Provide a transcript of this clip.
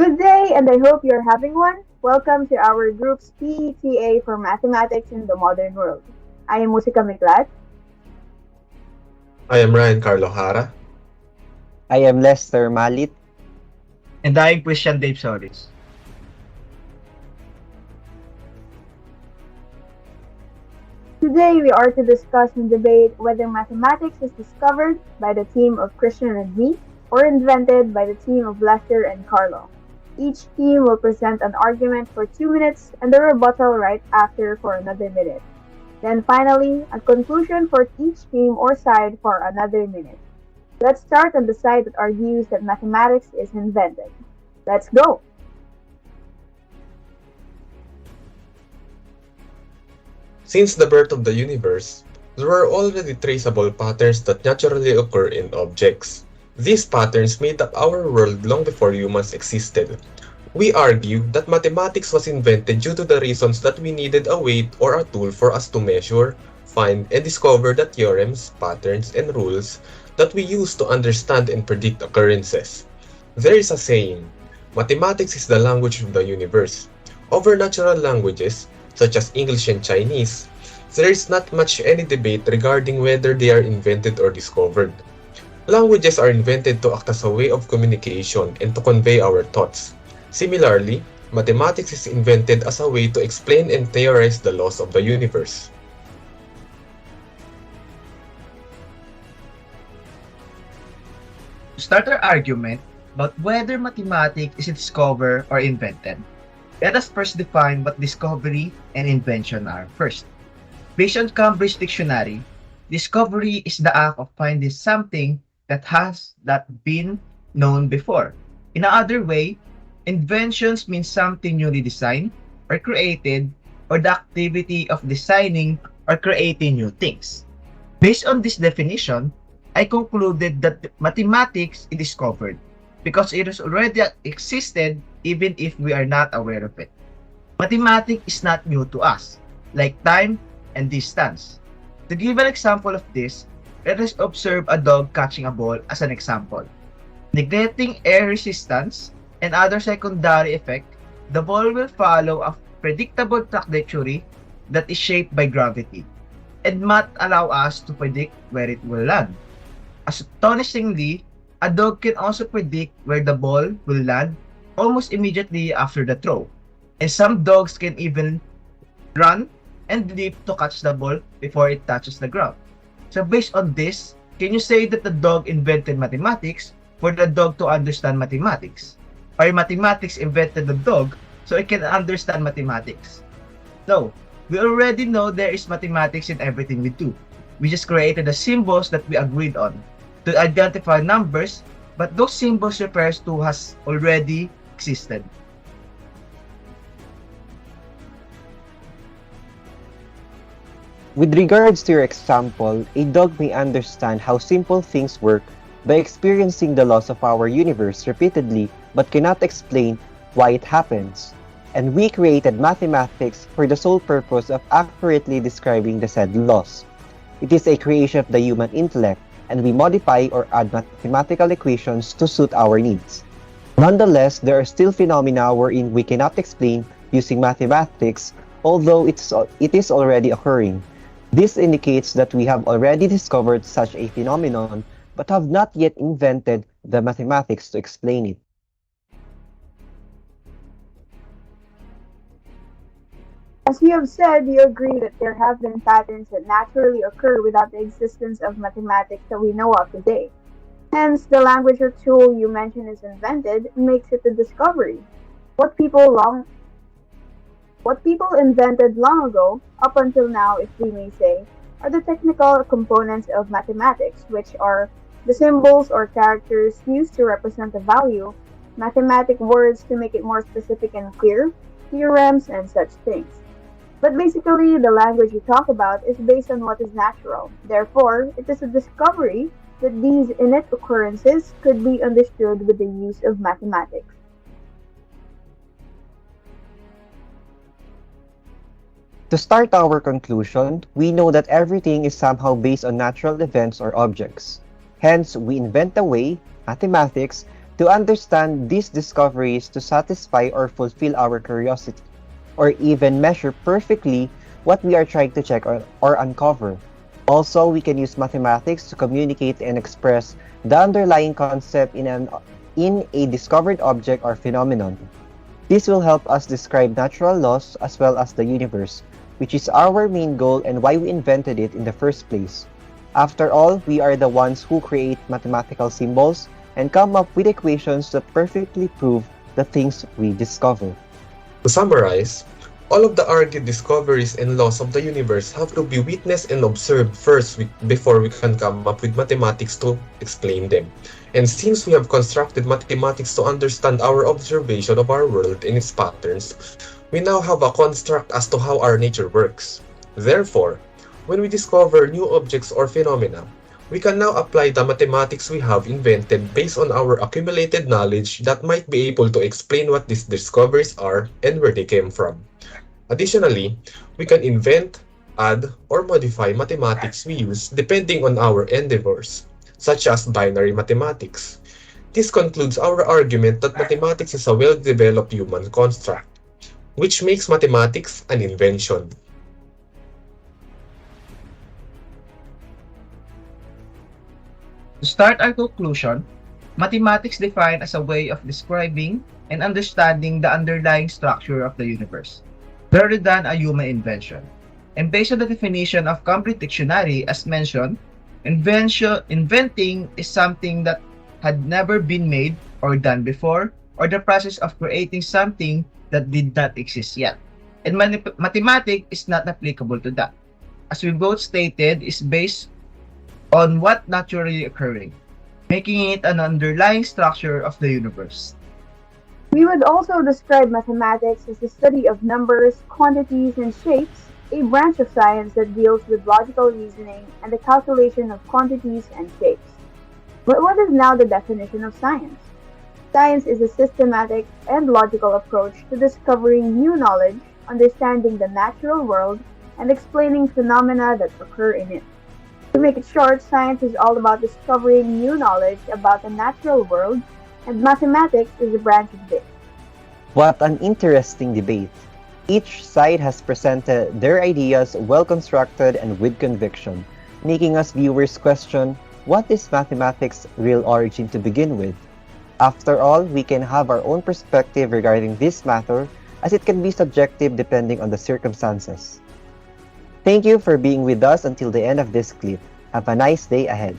Good day, and I hope you're having one. Welcome to our group's PTA for Mathematics in the Modern World. I am Musika Miklat. I am Ryan Carlo Jara. I am Lester Malit. And I'm Christian Dave Solis. Today we are to discuss and debate whether mathematics is discovered by the team of Christian and me or invented by the team of Lester and Carlo. Each team will present an argument for 2 minutes and a rebuttal right after for another minute. Then finally, a conclusion for each team or side for another minute. Let's start on the side that argues that mathematics is invented. Let's go! Since the birth of the universe, there are already traceable patterns that naturally occur in objects. These patterns made up our world long before humans existed. We argue that mathematics was invented due to the reasons that we needed a weight or a tool for us to measure, find, and discover the theorems, patterns, and rules that we use to understand and predict occurrences. There is a saying, mathematics is the language of the universe. Over natural languages, such as English and Chinese, there is not much any debate regarding whether they are invented or discovered. Languages are invented to act as a way of communication and to convey our thoughts. Similarly, mathematics is invented as a way to explain and theorize the laws of the universe. To start our argument about whether mathematics is discovered or invented, let us first define what discovery and invention are first. Based on Cambridge Dictionary, discovery is the act of finding something that has not been known before. In another way, inventions means something newly designed or created, or the activity of designing or creating new things. Based on this definition, I concluded that mathematics is discovered because it has already existed even if we are not aware of it. Mathematics is not new to us, like time and distance. To give an example of this, let us observe a dog catching a ball as an example. Neglecting air resistance and other secondary effects, the ball will follow a predictable trajectory that is shaped by gravity and not allow us to predict where it will land. Astonishingly, a dog can also predict where the ball will land almost immediately after the throw, and some dogs can even run and leap to catch the ball before it touches the ground. So based on this, can you say that the dog invented mathematics for the dog to understand mathematics? Or mathematics invented the dog so it can understand mathematics? No, we already know there is mathematics in everything we do. We just created the symbols that we agreed on to identify numbers, but those symbols refers to has already existed. With regards to your example, a dog may understand how simple things work by experiencing the laws of our universe repeatedly but cannot explain why it happens. And we created mathematics for the sole purpose of accurately describing the said laws. It is a creation of the human intellect, and we modify or add mathematical equations to suit our needs. Nonetheless, there are still phenomena wherein we cannot explain using mathematics, although it is already occurring. This indicates that we have already discovered such a phenomenon, but have not yet invented the mathematics to explain it. As you have said, you agree that there have been patterns that naturally occur without the existence of mathematics that we know of today. Hence, the language or tool you mention is invented makes it a discovery. What people long what people invented long ago, up until now if we may say, are the technical components of mathematics, which are the symbols or characters used to represent a value, mathematic words to make it more specific and clear, theorems, and such things. But basically, the language we talk about is based on what is natural. Therefore, it is a discovery that these innate occurrences could be understood with the use of mathematics. To start our conclusion, we know that everything is somehow based on natural events or objects. Hence, we invent a way, mathematics, To understand these discoveries to satisfy or fulfill our curiosity, or even measure perfectly what we are trying to check or uncover. Also, we can use mathematics to communicate and express the underlying concept in a discovered object or phenomenon. This will help us describe natural laws as well as the universe, which is our main goal and why we invented it in the first place. After all, we are the ones who create mathematical symbols and come up with equations that perfectly prove the things we discover. To summarize, all of the argued discoveries and laws of the universe have to be witnessed and observed first before we can come up with mathematics to explain them. And since we have constructed mathematics to understand our observation of our world and its patterns, we now have a construct as to how our nature works. Therefore, when we discover new objects or phenomena, we can now apply the mathematics we have invented based on our accumulated knowledge that might be able to explain what these discoveries are and where they came from. Additionally, we can invent, add, or modify mathematics we use depending on our endeavors, such as binary mathematics. This concludes our argument that mathematics is a well-developed human construct, which makes mathematics an invention. To start our conclusion, mathematics defined as a way of describing and understanding the underlying structure of the universe, rather than a human invention. And based on the definition of Cambridge Dictionary, as mentioned, inventing is something that had never been made or done before, or the process of creating something that did not exist yet. And mathematics is not applicable to that. As we both stated, is based on what naturally occurring, making it an underlying structure of the universe. We would also describe mathematics as the study of numbers, quantities, and shapes, a branch of science that deals with logical reasoning and the calculation of quantities and shapes. But what is now the definition of science? Science is a systematic and logical approach to discovering new knowledge, understanding the natural world, and explaining phenomena that occur in it. To make it short, science is all about discovering new knowledge about the natural world, and mathematics is a branch of this. What an interesting debate! Each side has presented their ideas well constructed and with conviction, making us viewers question, what is mathematics' real origin to begin with? After all, we can have our own perspective regarding this matter, as it can be subjective depending on the circumstances. Thank you for being with us until the end of this clip. Have a nice day ahead.